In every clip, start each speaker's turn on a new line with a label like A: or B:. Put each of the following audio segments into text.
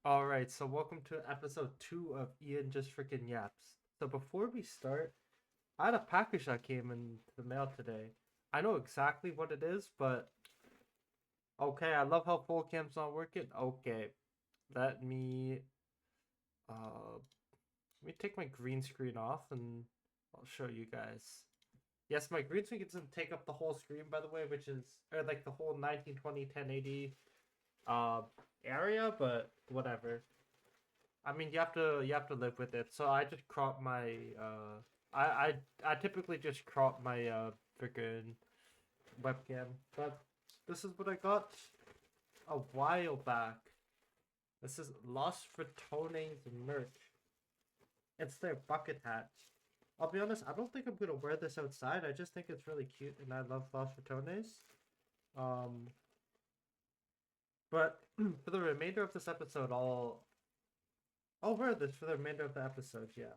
A: Alright, so welcome to episode 2 of Ian Just Freaking Yaps. So before we start, I had a package that came in the mail today. I know exactly what it is, but okay, I love how full cam's not working. Okay, let me uh let me take my green screen off and I'll show you guys. Yes, my green screen doesn't take up the whole screen by the way, which is or like the whole 1920 1080 uh area, but whatever. I mean, you have to live with it. So I just crop my I I I typically just crop my freaking webcam. But this is what I got a while back. This is Los Fratones merch. It's their bucket hat. I'll be honest, I don't think I'm gonna wear this outside. I just think it's really cute, and I love Los Fratones. Um, but for the remainder of this episode, I'll wear this for the remainder of the episode. Yeah,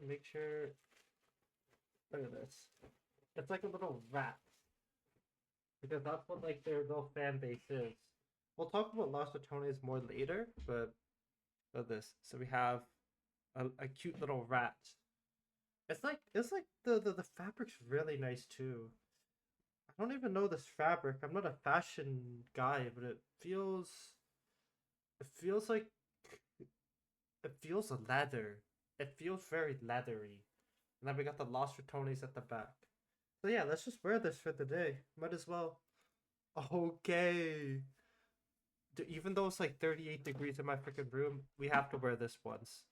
A: make sure. Look at this. It's like a little rat because that's what like their little fan base is. We'll talk about Los Botones more later, but look at this. So we have a cute little rat. It's like the fabric's really nice too. I don't even know this fabric. I'm not a fashion guy, but it feels like it feels leather. It feels very leathery. And then we got the Los Botones at the back. So yeah, let's just wear this for the day. Might as well. Okay. Even though it's like 38 degrees in my freaking room, we have to wear this once.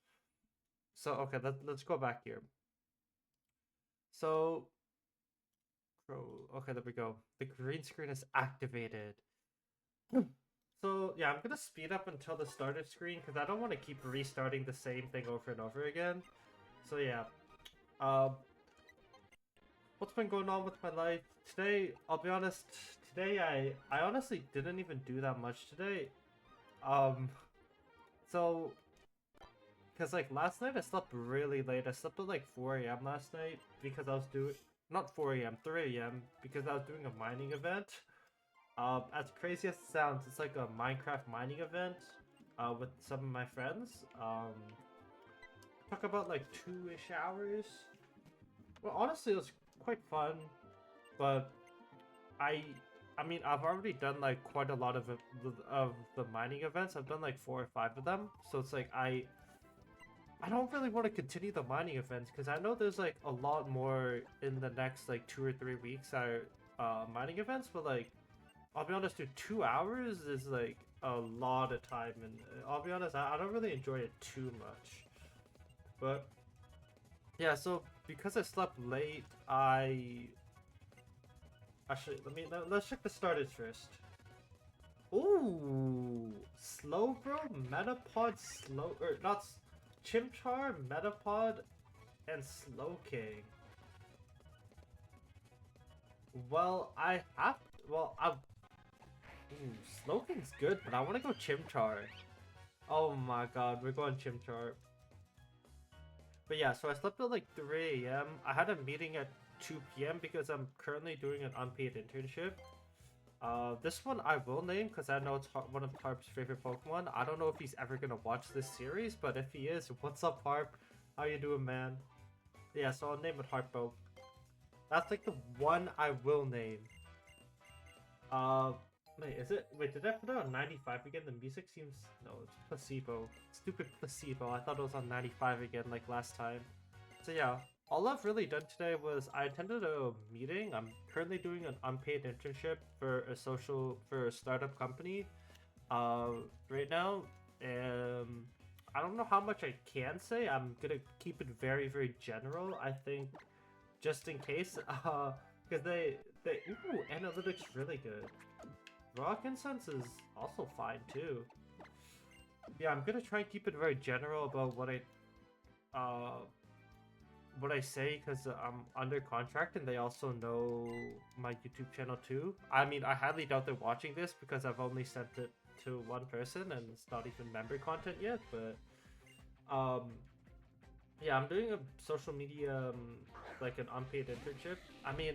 A: So okay, let's go back here. So, okay, there we go. The green screen is activated. So yeah, I'm gonna speed up until the started screen because I don't want to keep restarting the same thing over and over again. So yeah, um, what's been going on with my life today? I'll be honest. Today I honestly didn't even do that much today. Um, so because like last night I slept really late. I slept at like 4 a.m. last night because I was doing not 4 a.m. 3 a.m. because I was doing a mining event. As crazy as it sounds, it's like a Minecraft mining event with some of my friends. Took about like 2-ish hours. Well, honestly, it was quite fun, but I I mean, I've already done like quite a lot of the mining events. I've done like 4 or 5 of them, so it's like I don't really want to continue the mining events because I know there's like a lot more in the next like 2 or 3 weeks are mining events, but like I'll be honest, dude, 2 hours is like a lot of time, and I'll be honest, I don't really enjoy it too much. But yeah, so because I slept late, I actually let's check the starters first. Ooh, Slowbro, Metapod, or not Chimchar, Metapod, and Slowking. Well, I have. Well, I. Ooh, Slowking's good, but I want to go Chimchar. Oh my god, we're going Chimchar. But yeah, so I slept at like 3 a.m. I had a meeting at 2 p.m. because I'm currently doing an unpaid internship. This one I will name because I know it's one of Harp's favorite Pokemon. I don't know if he's ever gonna watch this series, but if he is, what's up, Harp? How you doing, man? Yeah, so I'll name it Harpo. That's like the one I will name. Uh, wait, is it? Wait, did I put it on 95 again? The music seems no, it's placebo. Stupid placebo. I thought it was on 95 again, like last time. So yeah, all I've really done today was I attended a meeting. I'm currently doing an unpaid internship for a startup company. Right now, um, I don't know how much I can say. I'm gonna keep it very very general. I think just in case, because they ooh analytics really good. Rock incense is also fine too. Yeah, I'm gonna try and keep it very general about uh what I say because I'm under contract and they also know my YouTube channel too. I mean, I highly doubt they're watching this because I've only sent it to one person and it's not even member content yet. But um, yeah, I'm doing a social media like an unpaid internship. I mean,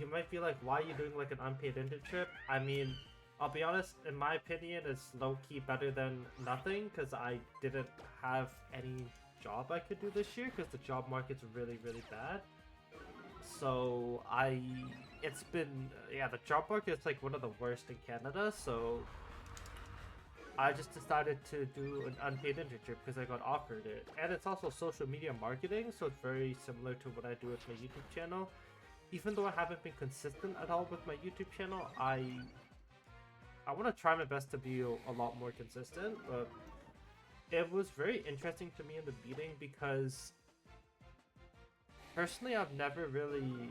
A: you might be like, why are you doing like an unpaid internship? I mean, I'll be honest, in my opinion, it's low-key better than nothing because I didn't have any job I could do this year because the job market's really, really bad. So it's been, yeah, the job market is like one of the worst in Canada. So I just decided to do an unpaid internship because I got offered it. And it's also social media marketing, so it's very similar to what I do with my YouTube channel. Even though I haven't been consistent at all with my YouTube channel, I want to try my best to be a lot more consistent, but it was very interesting to me in the meeting because personally I've never really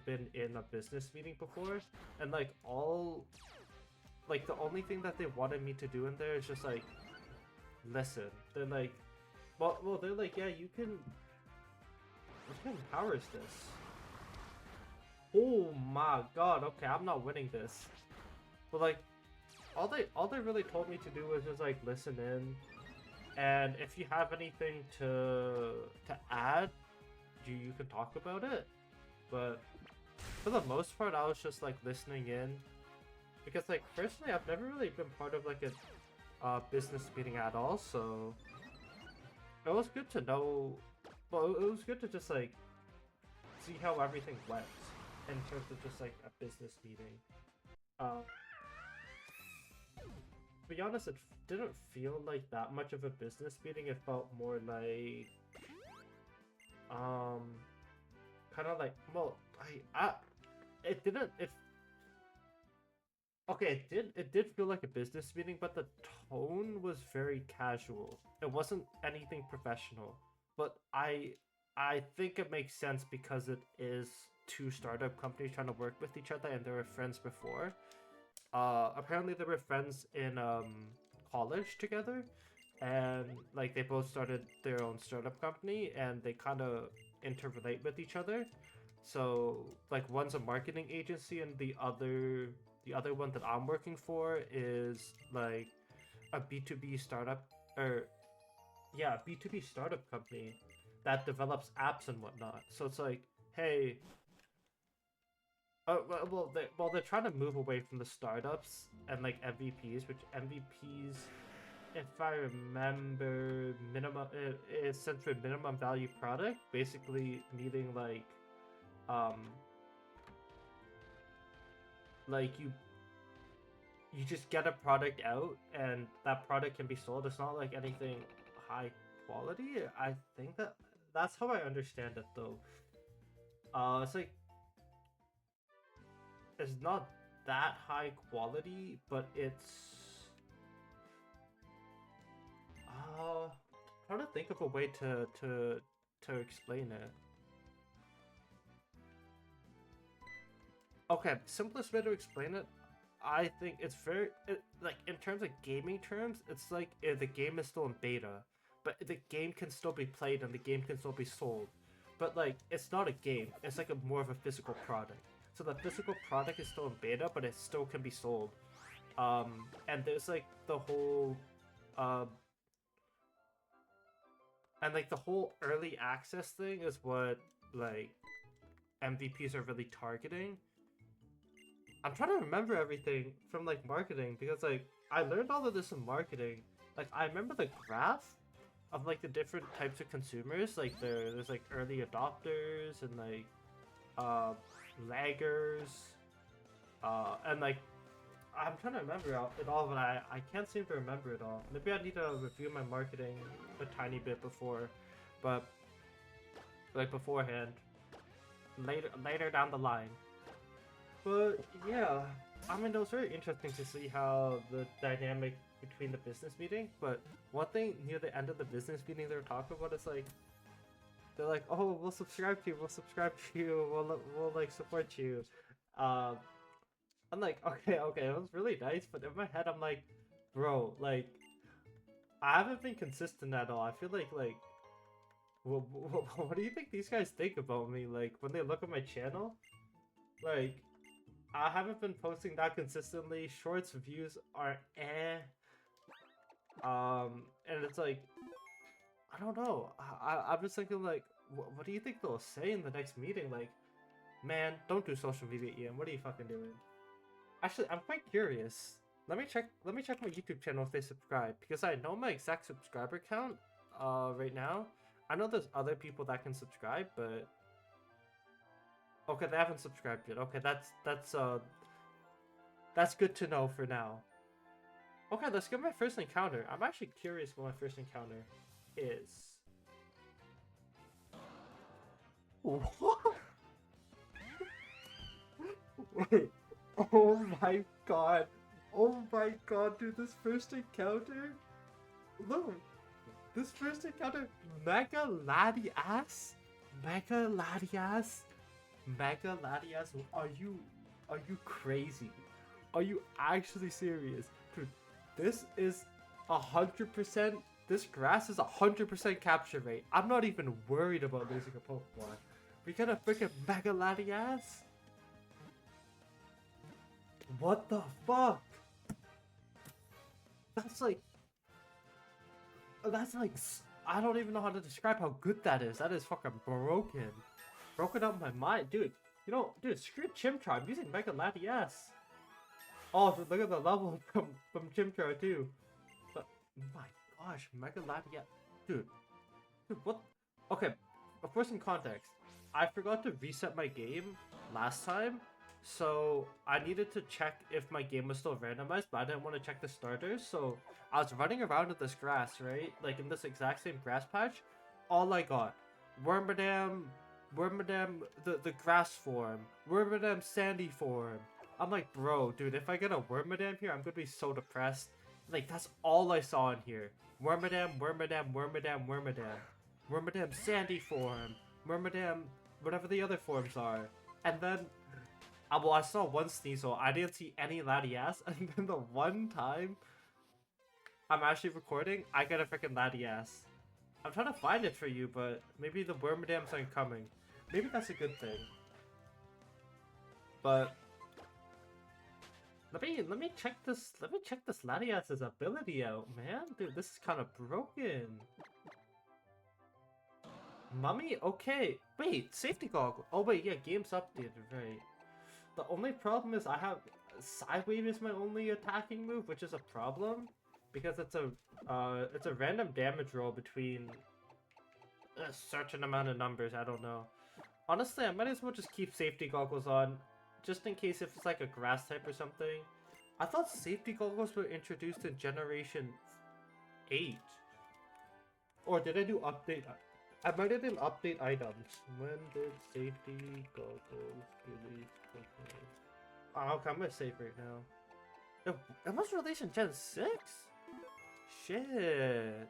A: been in a business meeting before, and like the only thing that they wanted me to do in there is just like listen. They're like, they're like, yeah, you can. What kind of power is this? Oh my god! Okay, I'm not winning this. But like, all they really told me to do was just like listen in, and if you have anything to add, you can talk about it. But for the most part, I was just like listening in. Because, like, personally, I've never really been part of, like, a business meeting at all, so it was good to know, well, it was good to just, like, see how everything went in terms of just, like, a business meeting. To be honest, it didn't feel like that much of a business meeting. It felt more like, kind of like, well, it didn't, okay, it did feel like a business meeting, but the tone was very casual. It wasn't anything professional. But I think it makes sense because it is two startup companies trying to work with each other and they were friends before. Apparently they were friends in college together, and like they both started their own startup company and they kind of interrelate with each other. So like one's a marketing agency and the other one that I'm working for is like a B2B startup, or yeah, B2B startup company that develops apps and whatnot. So it's like, hey, they're trying to move away from the startups and like MVPs, which MVPs, if I remember, it stands for minimum value product, basically meaning um, like you just get a product out and that product can be sold. It's not like anything high quality. I think that's how I understand it though. It's like it's not that high quality, but it's trying to think of a way to explain it. Okay, simplest way to explain it, I think it's like in terms of gaming terms, it's like the game is still in beta, but the game can still be played and the game can still be sold. But like it's not a game; it's like more of a physical product. So the physical product is still in beta, but it still can be sold. And there's like the whole, uh, and like the whole early access thing is what like MVPs are really targeting. I'm trying to remember everything from like marketing because like I learned all of this in marketing. Like I remember the graph of like the different types of consumers. Like there's like early adopters and like uh laggers. And like I'm trying to remember it all, but I can't seem to remember it all. Maybe I need to review my marketing a tiny bit before, but like beforehand, later down the line. But yeah, I mean, it was very interesting to see how the dynamic between the business meeting. But one thing near the end of the business meeting they were talking about is like, they're like, oh, we'll subscribe to you, we'll subscribe to you, we'll like support you. Um, I'm like, okay, okay, it was really nice, but in my head I'm like, bro, like, I haven't been consistent at all. I feel like, what do you think these guys think about me? Like when they look at my channel, like I haven't been posting that consistently. Shorts views are eh. And it's like, I don't know. I'm just thinking like, what do you think they'll say in the next meeting? Like, man, don't do social media, Ian. What are you fucking doing? Actually, I'm quite curious. Let me check. Let me check my YouTube channel if they subscribe, because I know my exact subscriber count. Right now, I know there's other people that can subscribe, but okay, they haven't subscribed yet. Okay, that's good to know for now. Okay, let's get my first encounter. I'm actually curious what my first encounter is. What? Wait. Oh my god. Oh my god, dude, this first encounter? Look, this first encounter, Mega Latias? Mega Latias? Mega Latias? Are you crazy? Are you actually serious? Dude, this is 100%, this grass is 100% capture rate. I'm not even worried about losing a Pokemon. We got a freaking Mega Latias? What the fuck? That's like, I don't even know how to describe how good that is. That is fucking broken. Broken out my mind. Dude, you know, dude, screw Chimchar. I'm using Mega Latias. Oh, look at the level from Chimchar too. But, my gosh, Mega Latias. Dude, what? Okay, for some context, I forgot to reset my game last time, so I needed to check if my game was still randomized, but I didn't want to check the starters, so I was running around in this grass, right? Like in this exact same grass patch. All I got, Wormadam, the grass form, Wormadam sandy form. I'm like, bro, dude, if I get a Wormadam here, I'm gonna be so depressed. Like, that's all I saw in here. Wormadam, Wormadam Sandy form, Wormadam, whatever the other forms are. And then, well, I saw one Sneasel, I didn't see any Latias, and then the one time I'm actually recording, I get a freaking Latias. I'm trying to find it for you, but maybe the Wormadams aren't coming. Maybe that's a good thing. But let me check this Latias's ability out, man. Dude, this is kind of broken. Mummy? Okay. Wait, safety goggle. Oh wait, yeah, game's updated, right. The only problem is I have Sidewave is my only attacking move, which is a problem. Because it's a random damage roll between a certain amount of numbers, I don't know. Honestly, I might as well just keep safety goggles on, just in case if it's like a grass type or something. I thought safety goggles were introduced in Generation 8. Or did I do update? I might have done update items. When did safety goggles release? Oh, okay, I'm gonna save right now. It was released in Gen 6? Shit.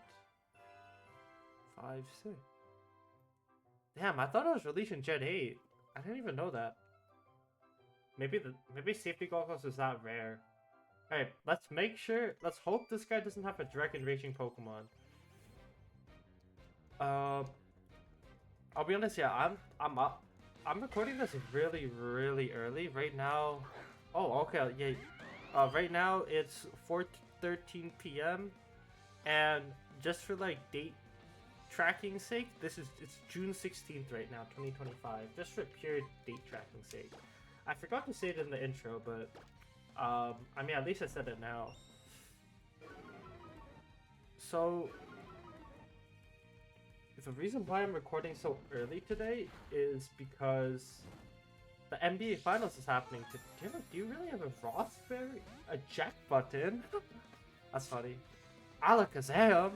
A: 5, 6. Damn, I thought it was released in Gen 8. I didn't even know that. Maybe safety goggles is that rare. Alright, let's make sure. Let's hope this guy doesn't have a Dragon Raging Pokemon. I'll be honest, yeah, I'm recording this really early right now. Oh, okay, yeah. Right now it's 4:13 p.m. and just for like date tracking sake, it's June 16th right now, 2025. Just for pure date tracking sake. I forgot to say it in the intro, but I mean, at least I said it now. So, the reason why I'm recording so early today is because the NBA Finals is happening. Do you really have a Rothberry? A Jack Button? That's funny. Alakazam!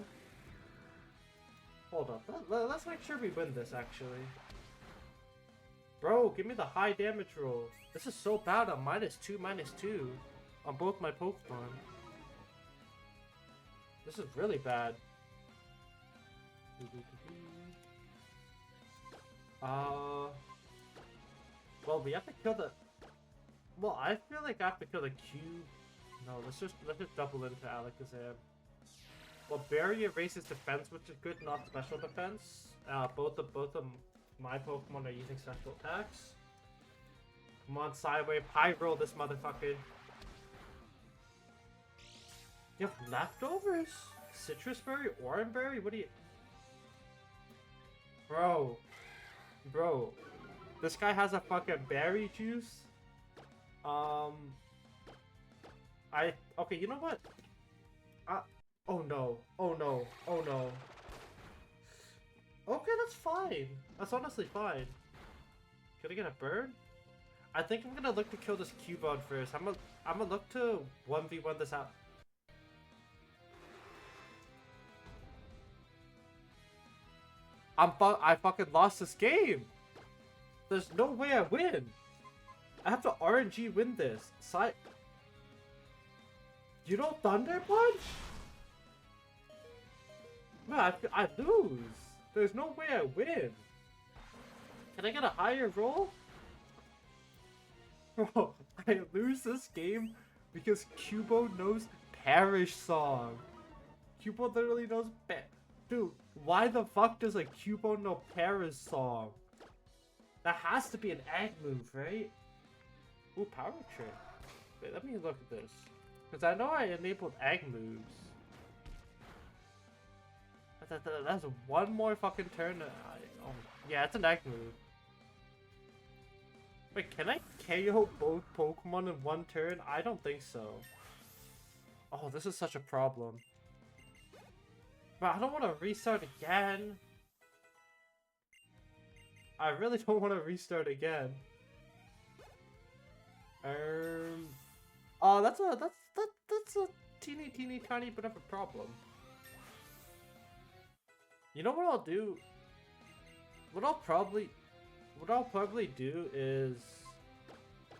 A: Hold on, let's make sure we win this, actually. Bro, give me the high damage roll. This is so bad on -2/-2 on both my Pokemon. This is really bad. Well, we have to kill the... Well, I feel like I have to kill the Q. No, let's just double into Alakazam. Well, Barrier raises defense, which is good, not special defense. Both of my Pokemon are using special attacks. Come on, Sidewave, high roll this motherfucker. You have leftovers? Citrus Berry? Oran Berry? What do you... Bro. This guy has a fucking berry juice. Okay, you know what? Oh no. Oh no. Oh no. Okay, that's fine. That's honestly fine. Can I get a bird? I think I'm gonna look to kill this Cubone first. I'm gonna look to 1v1 this out. I fucking lost this game. There's no way I win. I have to RNG win this. You know Thunder Punch? Man, I lose. There's no way I win. Can I get a higher roll? Bro, I lose this game because Cubo knows Parish Song. Cubo literally knows Dude, why the fuck does a Cubo know Parish Song? That has to be an egg move, right? Ooh, Power Trick. Wait, let me look at this. Because I know I enabled egg moves. That's one more fucking turn. Oh, yeah, it's an egg move. Wait, can I KO both Pokemon in one turn? I don't think so. Oh, this is such a problem. But I don't want to restart again. I really don't want to restart again. Oh, that's a teeny tiny bit of a problem. You know what I'll do? What I'll probably do is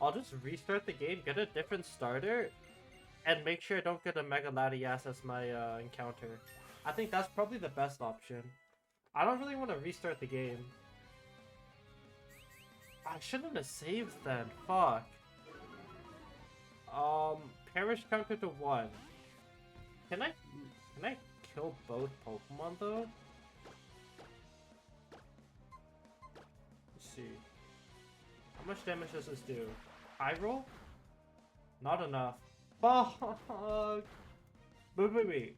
A: I'll just restart the game, get a different starter, and make sure I don't get a Mega Latias as my encounter. I think that's probably the best option. I don't really want to restart the game. I shouldn't have saved then. Fuck. Perish counter to 1. Can I kill both Pokemon though? Let's see. How much damage does this do? High roll? Not enough. Fuck. Wait. Wait.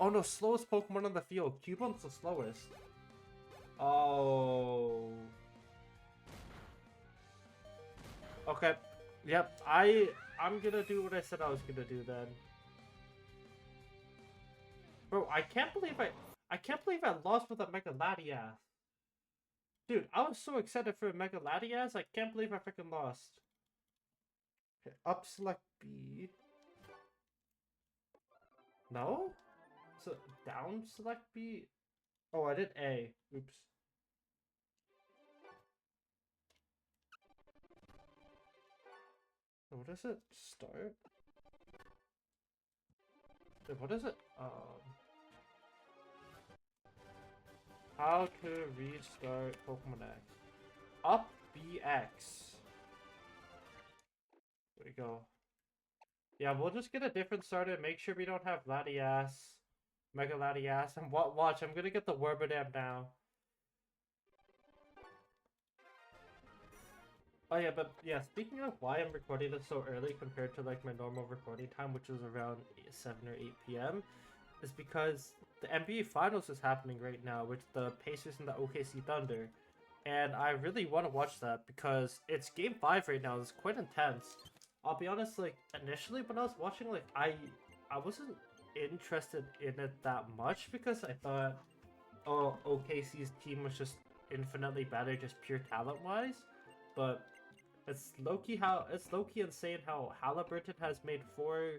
A: Oh no, slowest Pokemon on the field. Cubone's the slowest. Oh. Okay. Yep. I'm gonna do what I said I was gonna do then. Bro, I can't believe I lost with a Mega Latias. Dude, I was so excited for a Mega Latias. I can't believe I freaking lost. Okay, up select B. No? So down select B? Oh, I did A. Oops. What does it start? Wait, what is it? How to restart Pokemon X. Up BX. There we go. Yeah, we'll just get a different starter. Make sure we don't have Latias, Mega Latias, and watch. I'm gonna get the Wormadam now. Oh yeah, but yeah. Speaking of why I'm recording this so early compared to like my normal recording time, which is around 7 or 8 p.m., is because the NBA Finals is happening right now with the Pacers and the OKC Thunder, and I really want to watch that because it's Game 5 right now. It's quite intense. I'll be honest, like, initially when I was watching, like, I wasn't interested in it that much because I thought, oh, OKC's team was just infinitely better, just pure talent-wise. But it's low-key insane how Halliburton has made 4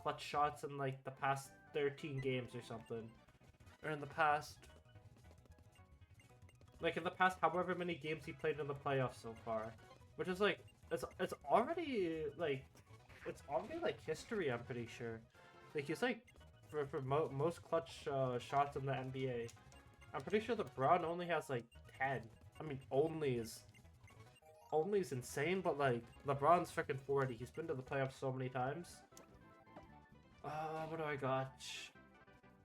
A: clutch shots in, like, the past 13 games or something. Or in the past... Like, in the past however many games he played in the playoffs so far. Which is, like... It's already like history. I'm pretty sure. Like he's like for most clutch shots in the NBA. I'm pretty sure LeBron only has like 10. I mean, only is insane, but like LeBron's freaking 40. He's been to the playoffs so many times. What do I got?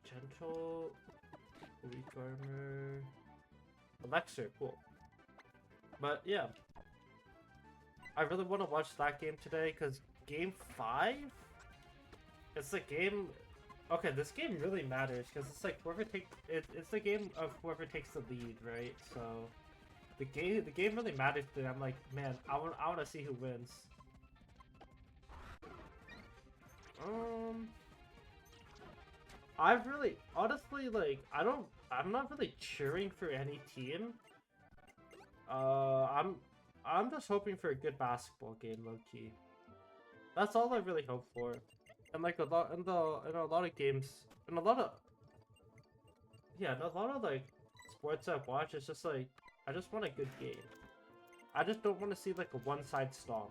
A: Gentle, weak armor, Elixir, cool. But yeah. I really want to watch that game today because Game 5? It's the game... Okay, this game really matters because it's like whoever takes... It's the game of whoever takes the lead, right? So... the game really matters to me. I'm like, man, I want to see who wins. I've really, honestly, like, I'm not really cheering for any team. Uh, I'm, I'm just hoping for a good basketball game, low key. That's all I really hope for. And like a lot in a lot of games, in a lot of yeah, in a lot of like sports I've watched, it's just like I just want a good game. I just don't want to see like a one-side stomp.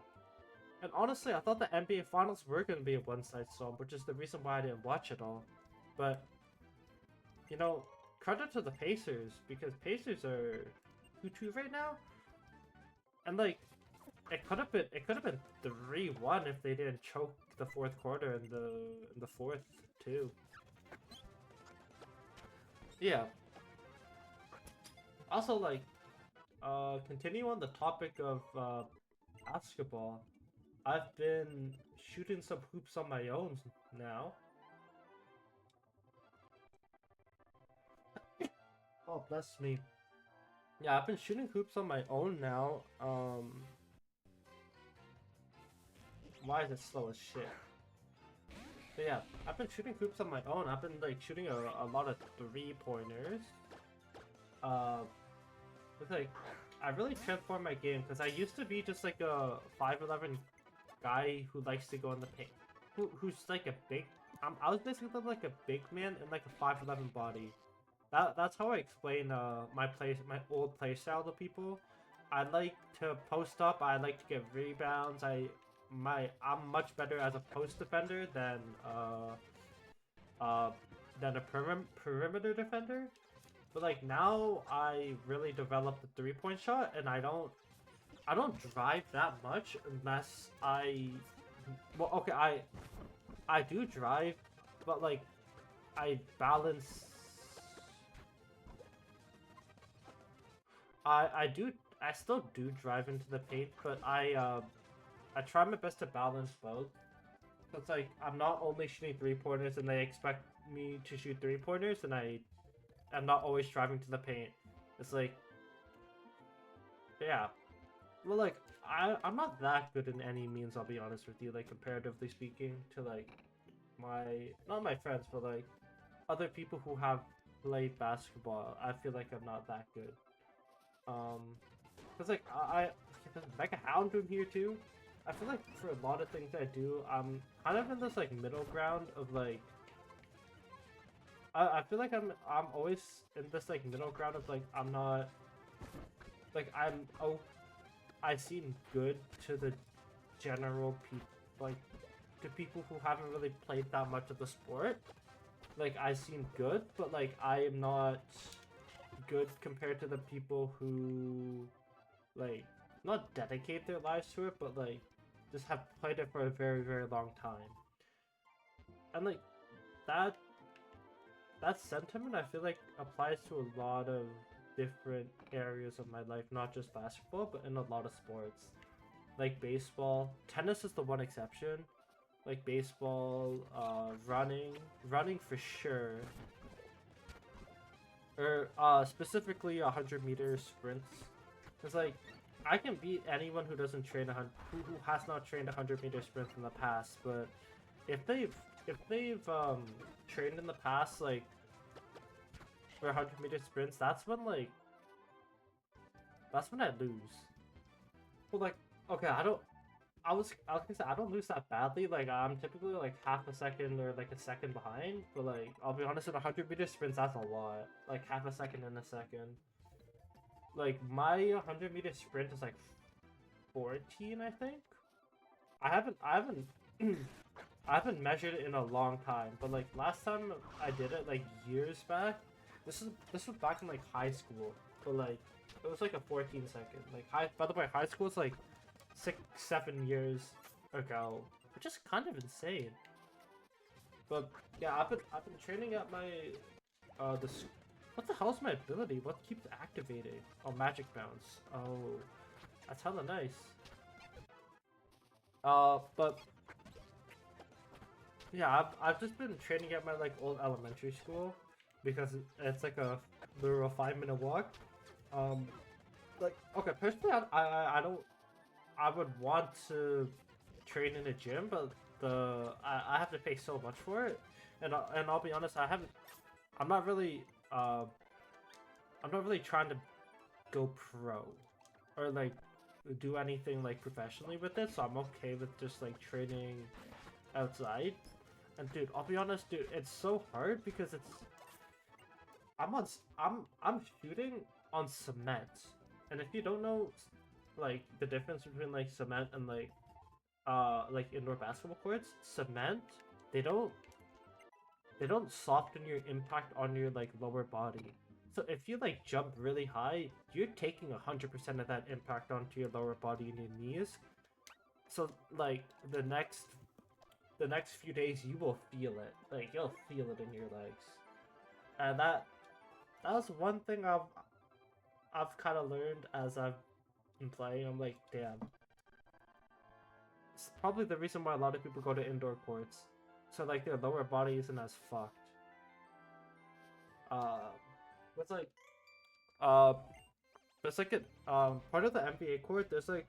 A: And honestly, I thought the NBA Finals were gonna be a one-side stomp, which is the reason why I didn't watch it all. But you know, credit to the Pacers because Pacers are 2-2 right now, and like it could have been 3-1 if they didn't choke the fourth quarter in the fourth too. Yeah. Also, like, continue on the topic of basketball. I've been shooting some hoops on my own now. Oh, bless me. Yeah, I've been shooting hoops on my own now. Why is it slow as shit? But yeah, I've been shooting hoops on my own. I've been like shooting a lot of 3-pointers. It's like I really transformed my game because I used to be just like a 5'11" guy who likes to go in the paint. Who's like a big. I was basically like a big man in like a 5'11" body. That's how I explain my old play style to people. I like to post up. I like to get rebounds. I'm much better as a post defender than a perimeter defender. But like now I really developed the 3-point shot, and I don't drive that much unless well, okay, I do drive, but like I balance. I still do drive into the paint, but I try my best to balance both. So it's like I'm not only shooting 3-pointers and they expect me to shoot 3-pointers, and I'm not always driving to the paint. It's like, yeah. Well, like, I'm not that good in any means, I'll be honest with you, like, comparatively speaking, to, like, not my friends, but, like, other people who have played basketball. I feel like I'm not that good. Cause, like, there's Mega Hound in here, too. I feel like for a lot of things I do, I'm kind of in this, like, middle ground of, like, I feel like I'm always in this, like, middle ground of, like, I'm not, like, I seem good to the general people, like, to people who haven't really played that much of the sport. Like, I seem good, but, like, I am not good compared to the people who, like, not dedicate their lives to it, but, like, just have played it for a very, very long time. And, like, that sentiment, I feel like, applies to a lot of different areas of my life, not just basketball, but in a lot of sports. Like baseball. Tennis is the one exception. Like baseball, running for sure. Or specifically 100-meter sprints. Cause like I can beat anyone who doesn't train who has not trained 100-meter sprints in the past. But if they've trained in the past, like for 100-meter sprints, that's when I lose. Well, like, okay, I was gonna say I don't lose that badly. Like I'm typically like half a second or like a second behind. But like I'll be honest, in 100-meter sprints, that's a lot. Like half a second and a second. Like my 100-meter sprint is like 14, I think. I haven't I haven't measured it in a long time. But like last time I did it, like years back. This was back in like high school. But like it was like a 14-second. Like by the way, high school is like 6-7 years ago, which is kind of insane. But yeah, I've been training at my this. What the hell's my ability? What keeps activating? Oh, magic bounce. Oh, that's hella nice. But yeah, I've just been training at my like old elementary school because it's like a literal 5-minute walk. like, okay, personally, I don't, I would want to train in a gym, but I have to pay so much for it, and I'll be honest, I'm not really, uh, I'm not really trying to go pro, or like do anything like professionally with it, so I'm okay with just like training outside. And dude, I'll be honest, dude, it's so hard because I'm shooting on cement, and if you don't know, like the difference between like cement and like indoor basketball courts, cement they don't they don't soften your impact on your like lower body. So if you like jump really high, you're taking 100% of that impact onto your lower body and your knees. So like the next few days you will feel it. Like you'll feel it in your legs. And that was one thing I've kind of learned as I've been playing. I'm like, damn. It's probably the reason why a lot of people go to indoor courts. So like their lower body isn't as fucked. Uh, what's like uh, there's like a part of the NBA court. There's like,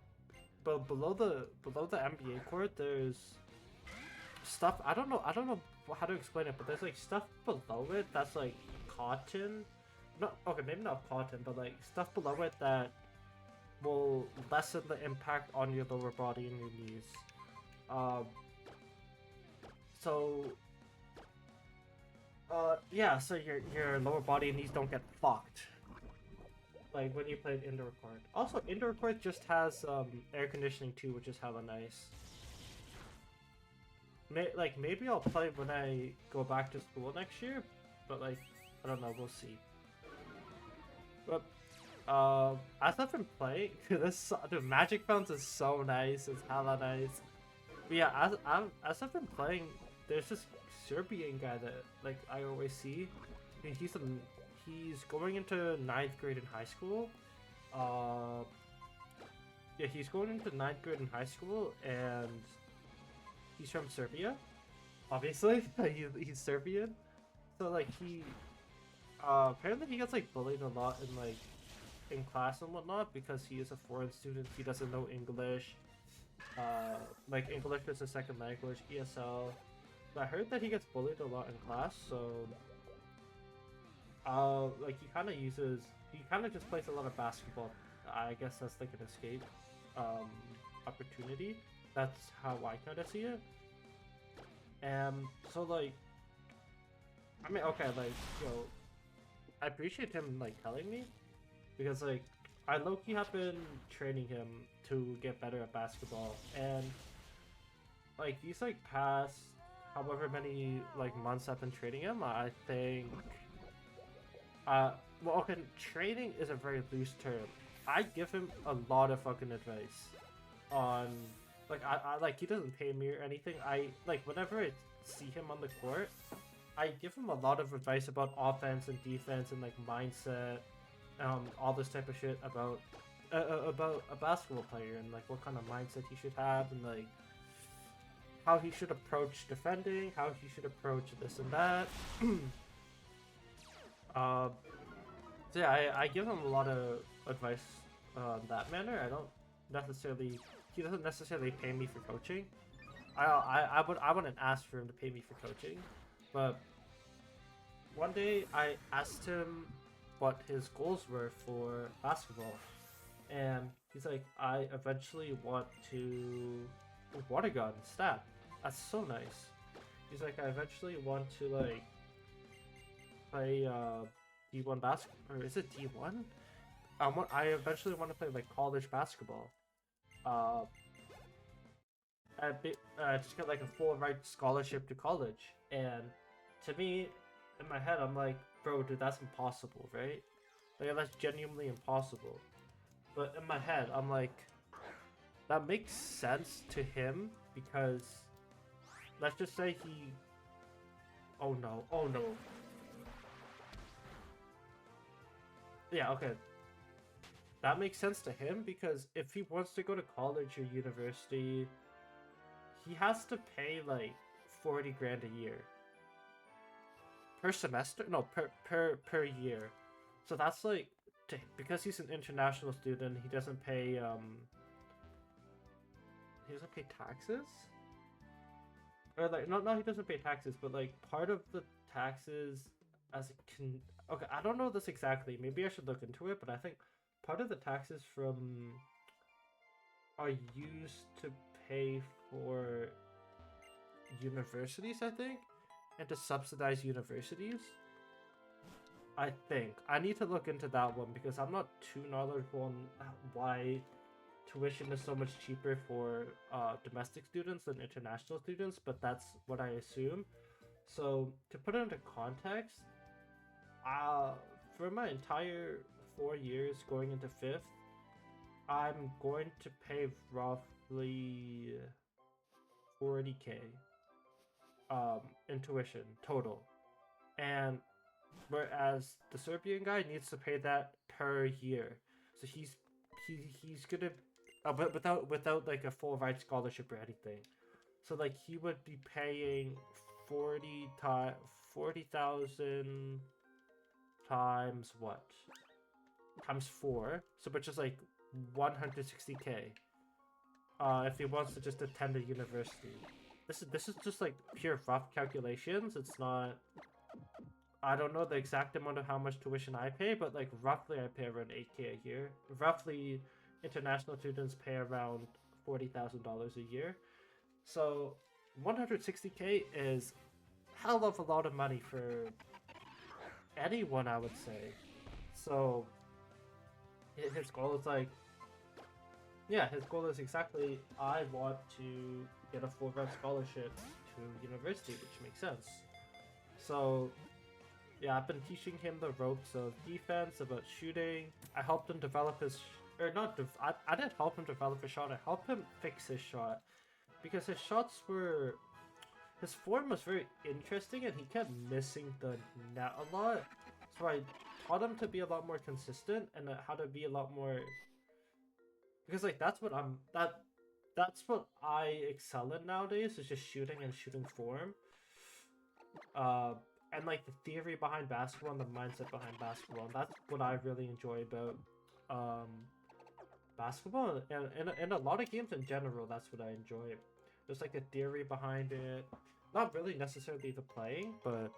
A: but below the NBA court, there's stuff. I don't know how to explain it, but there's like stuff below it that's like cotton. Not okay, maybe not cotton, but like stuff below it that will lessen the impact on your lower body and your knees. Um, so yeah, so your lower body and knees don't get fucked. Like when you play an indoor court. Also, indoor court just has air conditioning too, which is hella nice. Like maybe I'll play when I go back to school next year, but like I don't know, we'll see. But as I've been playing, the Magic Founts is so nice. It's hella nice. But yeah, as I've been playing, there's this Serbian guy that like I always see. And he's going into ninth grade in high school. Uh, yeah, he's going into ninth grade in high school, and he's from Serbia. Obviously, he's Serbian. So like apparently he gets like bullied a lot in class and whatnot because he is a foreign student. He doesn't know English. Like English is a second language, ESL. But I heard that he gets bullied a lot in class, so like he kind of just plays a lot of basketball. I guess that's like an escape opportunity. That's how I kind of see it. And so like, I mean, okay, like I appreciate him like telling me because like I low-key have been training him to get better at basketball, and like these like past however many like months I've been training him, I think well, okay, training is a very loose term. I give him a lot of fucking advice on like I like he doesn't pay me or anything. I like whenever I see him on the court, I give him a lot of advice about offense and defense and like mindset, all this type of shit about a basketball player and like what kind of mindset he should have and like how he should approach defending, how he should approach this and that. So yeah, I give him a lot of advice that manner. I don't necessarily, he doesn't necessarily pay me for coaching. I wouldn't ask for him to pay me for coaching, but one day I asked him what his goals were for basketball, and he's like, I eventually want to water gun stat. That's so nice. He's like, I eventually want to like play D1 basketball, or is it D1? I eventually want to play like college basketball. Uh, just get like a full ride scholarship to college. And to me, in my head, I'm like, bro, dude, that's impossible, right? Like that's genuinely impossible. But in my head, I'm like, that makes sense to him because let's just say he. Oh no! Oh no! Yeah, okay. That makes sense to him because if he wants to go to college or university, he has to pay like 40 grand a year. Per semester? No, per year. So that's like because he's an international student, he doesn't pay taxes? Or like no, he doesn't pay taxes, but like part of the taxes as it can okay, I don't know this exactly. Maybe I should look into it, but I think part of the taxes from are used to pay for universities, I think, and to subsidize universities. I think I need to look into that one because I'm not too knowledgeable on why tuition is so much cheaper for domestic students than international students, but that's what I assume. So to put it into context, for my entire 4 years going into fifth, I'm going to pay roughly 40K in tuition total, and whereas the Serbian guy needs to pay that per year, so he's gonna but without like a full ride scholarship or anything. So like he would be paying 40,000 times what? Times 4. So which is like 160K. If he wants to just attend a university. This is just like pure rough calculations. It's not I don't know the exact amount of how much tuition I pay, but like roughly I pay around 8K a year. Roughly international students pay around $40,000 a year. So 160K is hell of a lot of money for anyone, I would say. So his goal is like, yeah, his goal is exactly, I want to get a full ride scholarship to university, which makes sense. So yeah, I've been teaching him the ropes of defense, about shooting. I helped him develop his, or not, I didn't help him develop his shot, I helped him fix his shot. Because his shots were, his form was very interesting and he kept missing the net a lot. So I taught him to be a lot more consistent and how to be a lot more, because like that's what that's what I excel in nowadays, is just shooting and shooting form. And like the theory behind basketball and the mindset behind basketball. And that's what I really enjoy about basketball and in a lot of games in general. That's what I enjoy. There's like a theory behind it. Not really necessarily the playing, but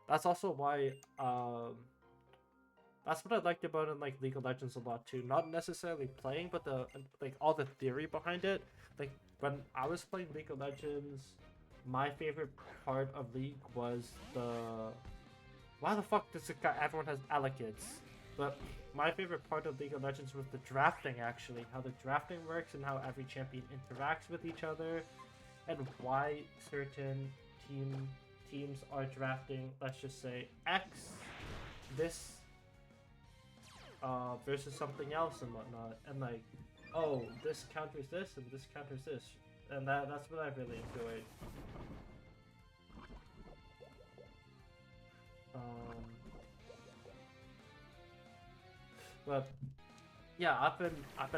A: that's also why that's what I liked about in like League of Legends a lot too. Not necessarily playing, but the like all the theory behind it. Like when I was playing League of Legends, my favorite part of League was the... Why the fuck does it got everyone has Alekids? But my favorite part of League of Legends was the drafting, actually. How the drafting works and how every champion interacts with each other. And why certain teams are drafting, let's just say, X, this, versus something else and whatnot. And like, oh, this counters this and this counters this. And that's what I really enjoyed. But yeah, I've been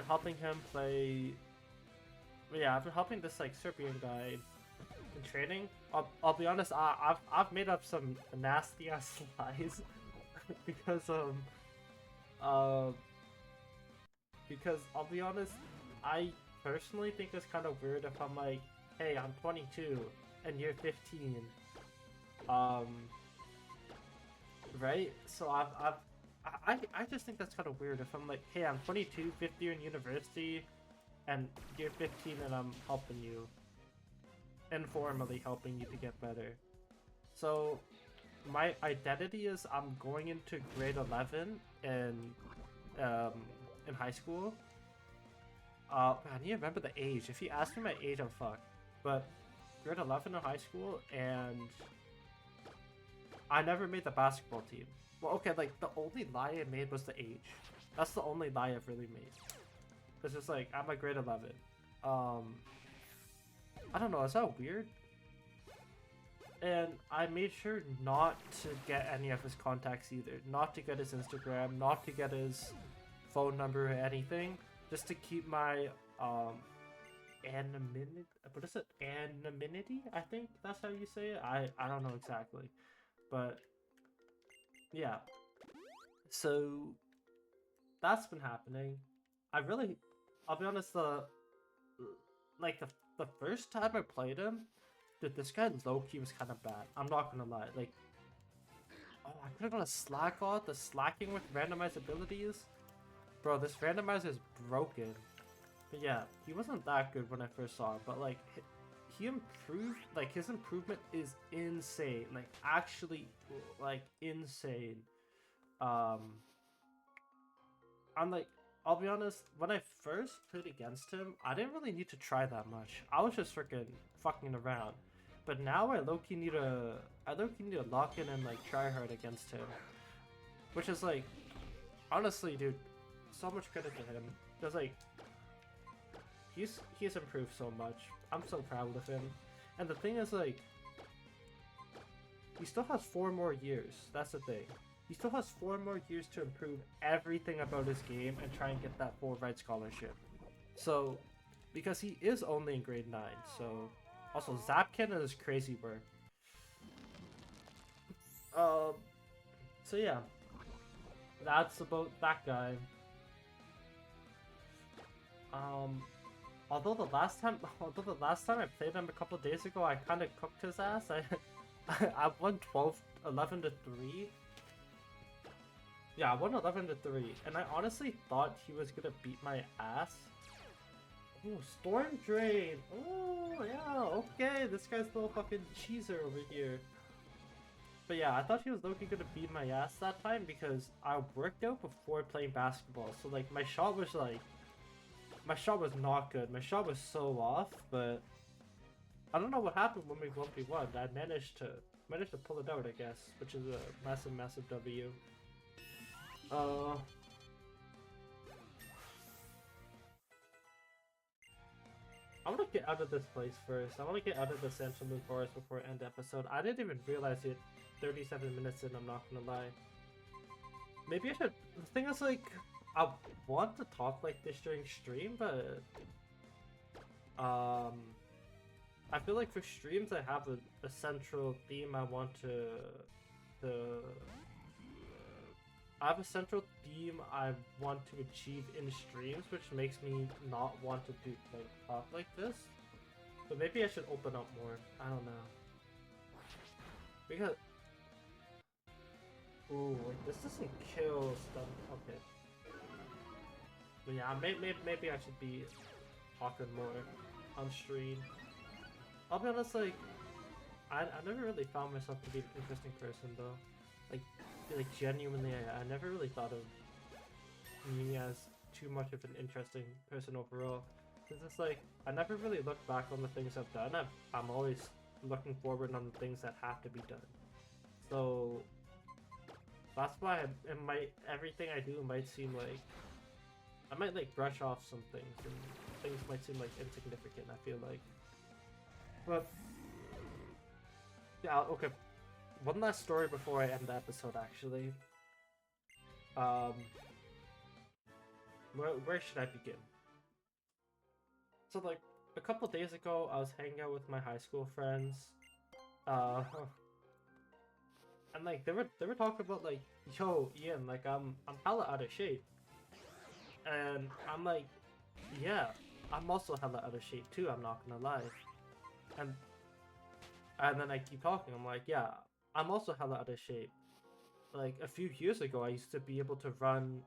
A: helping him play. Yeah, I've been helping this like Serbian guy in training. I'll be honest, I've made up some nasty ass lies because because I'll be honest, I personally think it's kind of weird if I'm like, hey, I'm 22 and you're 15. Right? So I just think that's kind of weird if I'm like, hey, I'm 22, 50 year in university, and you're 15 and I'm helping you. Informally helping you to get better. So my identity is I'm going into grade 11 in high school. I need to remember the age. If you ask me my age, I'm fucked. But grade 11 in high school, and I never made the basketball team. Well, okay, like the only lie I made was the age. That's the only lie I've really made. It's just like I'm a grade 11. I don't know. Is that weird? And I made sure not to get any of his contacts either. Not to get his Instagram. Not to get his phone number or anything. Just to keep my anonymity. What is it? Anonymity? I think that's how you say it. I don't know exactly, but yeah. So that's been happening. I really, I'll be honest, like the first time I played him, dude, this guy low-key was kind of bad. I'm not gonna lie. Like, oh, I could have got a slack on the slacking with randomized abilities. Bro, this randomizer is broken. But yeah, he wasn't that good when I first saw him, but like he improved, like his improvement is insane. Like actually like insane. Um I'm like, I'll be honest, when I first played against him, I didn't really need to try that much. I was just freaking fucking around. But now I low-key need to lock in and like try hard against him. Which is like, honestly, dude, so much credit to him. Because like he's improved so much. I'm so proud of him. And the thing is like he still has 4 more years. That's the thing. He still has 4 more years to improve everything about his game and try and get that full ride scholarship. So, because he is only in grade 9, so... Also, Zapkin is crazy work. So yeah. That's about that guy. Although the last time I played him a couple days ago, I kind of cooked his ass. I won 11 to 3. Yeah, I won 11 to 3, and I honestly thought he was gonna beat my ass. Ooh, Storm Drain! Oh, yeah, okay, this guy's a little fucking cheeser over here. But yeah, I thought he was looking gonna beat my ass that time because I worked out before playing basketball, so like my shot was not good. My shot was so off, but I don't know what happened when we 1v1. I managed to pull it out, I guess, which is a massive W. I want to get out of this place first. I want to get out of the Central Moon Forest before I end the episode. I didn't even realize it 37 minutes in, I'm not gonna lie. Maybe I should... The thing is, like, I want to talk like this during stream, but... I feel like for streams I have a central theme I want to I have a central theme I want to achieve in streams, which makes me not want to do like talk like this. But maybe I should open up more. I don't know. Because ooh, this doesn't kill stuff. Okay. But yeah, maybe I should be talking more on stream. I'll be honest, like I never really found myself to be an interesting person though. Like genuinely, I never really thought of me as too much of an interesting person overall. Cause it's like I never really look back on the things I've done. I'm always looking forward on the things that have to be done. So that's why everything I do might seem like I might like brush off some things and things might seem like insignificant. I feel like, but yeah, okay. One last story before I end the episode, actually. Where should I begin? So, like, a couple days ago, I was hanging out with my high school friends. And like, they were talking about like, yo, Ian, like, I'm hella out of shape. And I'm like, yeah, I'm also hella out of shape too, I'm not gonna lie. And then I keep talking, I'm like, yeah, I'm also hella out of shape. Like, a few years ago, I used to be able to run,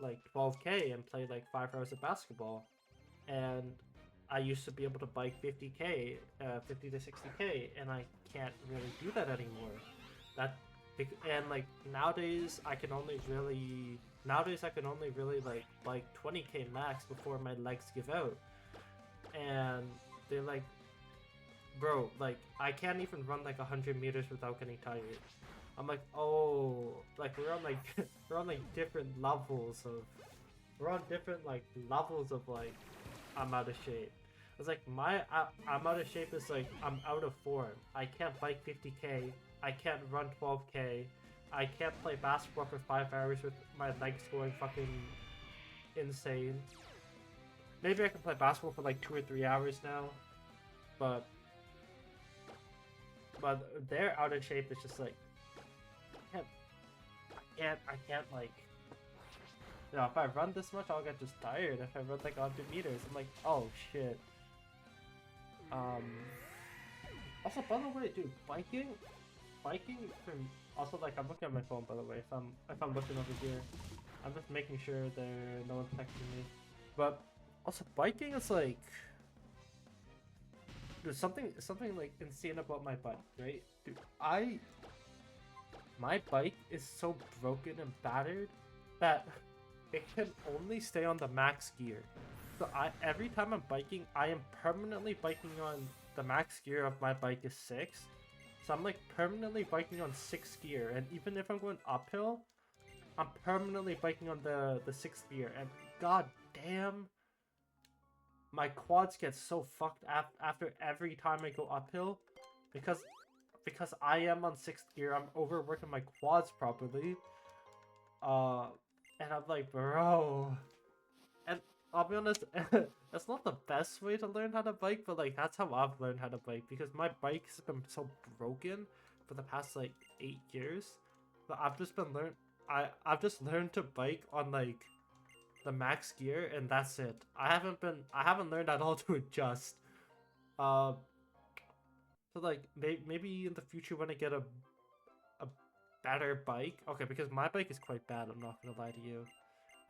A: like, 12k and play, like, 5 hours of basketball. And I used to be able to bike 50k, 50 to 60k, and I can't really do that anymore. And, like, nowadays, I can only really, like, bike 20k max before my legs give out. And they're like, bro, like, I can't even run like 100 meters without getting tired. I'm like, oh, like we're on like different levels of, like, I'm out of shape. It's like I'm out of shape is like I'm out of form. I can't bike 50k. I can't run 12k. I can't play basketball for 5 hours with my legs going fucking insane. Maybe I can play basketball for like 2 or 3 hours now, but they're out of shape. It's just like I can't like You know, if I run this much, I'll get just tired. If I run like 100 meters, I'm like, oh shit. Also, by the way, dude, biking from also like I'm looking at my phone by the way. If I'm looking over here, I'm just making sure there no one's texting me. But also, biking is like there's something like insane about my bike, right? Dude, my bike is so broken and battered that it can only stay on the max gear. So every time I'm biking, I am permanently biking on the max gear of my bike is 6. So I'm like permanently biking on 6th gear, and even if I'm going uphill, I'm permanently biking on the 6th gear. And god damn, my quads get so fucked after every time I go uphill because I am on 6th gear. I'm overworking my quads properly. And I'm like, bro. And I'll be honest, that's not the best way to learn how to bike, but like that's how I've learned how to bike because my bike's been so broken for the past like 8 years. But I've just learned to bike on like the max gear and that's it. I haven't learned at all to adjust. Uh, so like maybe in the future when I get a better bike, okay, because my bike is quite bad. I'm not gonna lie to you.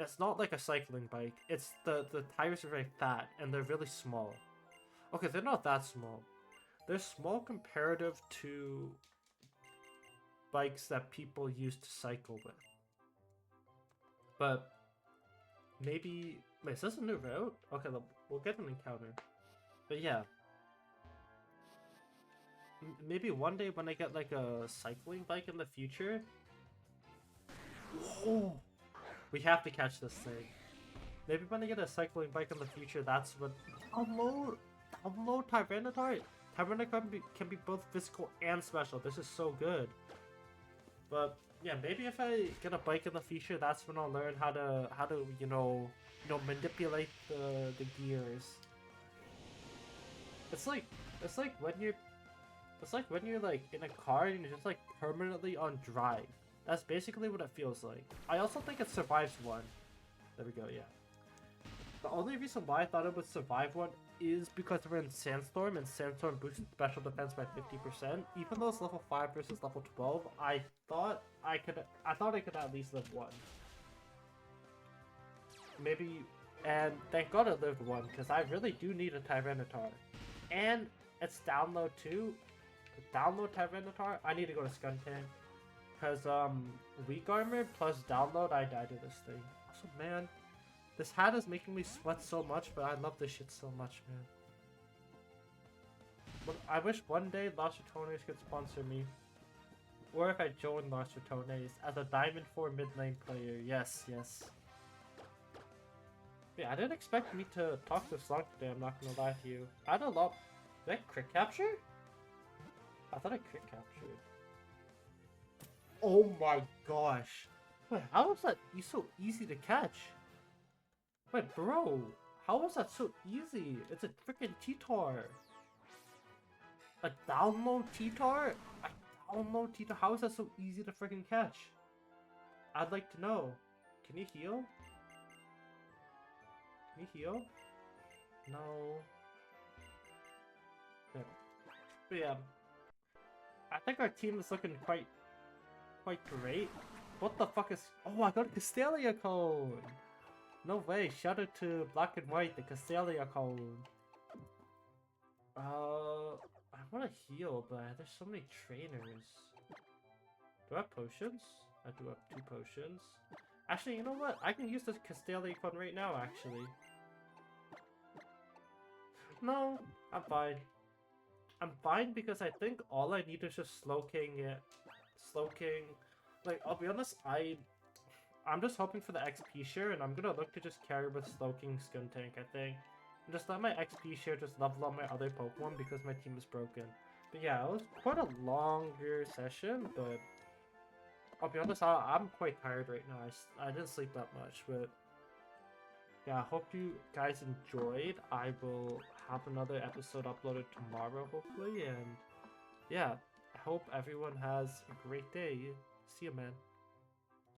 A: It's not like a cycling bike. It's the tires are very fat and they're really small. Okay, they're not that small. They're small comparative to bikes that people use to cycle with. But maybe wait, is this a new route? Okay, we'll get an encounter. But yeah, maybe one day when I get like a cycling bike in the future. Whoa! We have to catch this thing. Maybe when I get a cycling bike in the future, that's what. Download Tyranitar. Tyranitar can be both physical and special. This is so good. But yeah, maybe if I get a bike in the future, that's when I'll learn how to manipulate the gears. It's like when you're like in a car and you're just like permanently on drive. That's basically what it feels like. I also think it survives 1. There we go, yeah. The only reason why I thought it would survive 1 is because we're in Sandstorm, and Sandstorm boosts special defense by 50%. Even though it's level 5 versus level 12, I thought I could at least live 1. Maybe, and thank god it lived 1, because I really do need a Tyranitar. And it's download too. Download Tyranitar, I need to go to Skuntank. Because, weak armor plus download, I died to this thing. Also, man, this hat is making me sweat so much, but I love this shit so much, man. But I wish one day Los Ratones could sponsor me. Or if I join Los Ratones as a Diamond 4 mid lane player. Yes, yes. Yeah, I didn't expect me to talk this long today, I'm not gonna lie to you. I had a lot. Did I crit capture? I thought I crit captured. Oh my gosh. Wait, how is that so easy to catch? Wait, bro. How was that so easy? It's a freaking T-Tar. A download T-Tar? A download T-Tar? How is that so easy to freaking catch? I'd like to know. Can you heal? Can you heal? No. Okay. But yeah. I think our team is looking quite great. What the fuck is... Oh, I got a Castelia cone! No way, shout out to Black and White, the Castelia cone. I want to heal, but there's so many trainers. Do I have potions? I do have 2 potions. Actually, you know what? I can use this Castelia cone right now, actually. No, I'm fine. I'm fine because I think all I need is just Slowking it. Slowking. Like, I'll be honest, I'm just hoping for the XP share, and I'm gonna look to just carry with Slowking Skuntank, I think. And just let my XP share just level up my other Pokemon because my team is broken. But yeah, it was quite a longer session, but I'll be honest, I'm quite tired right now. I didn't sleep that much, but yeah, I hope you guys enjoyed. I will have another episode uploaded tomorrow, hopefully, and yeah, I hope everyone has a great day. See you, man.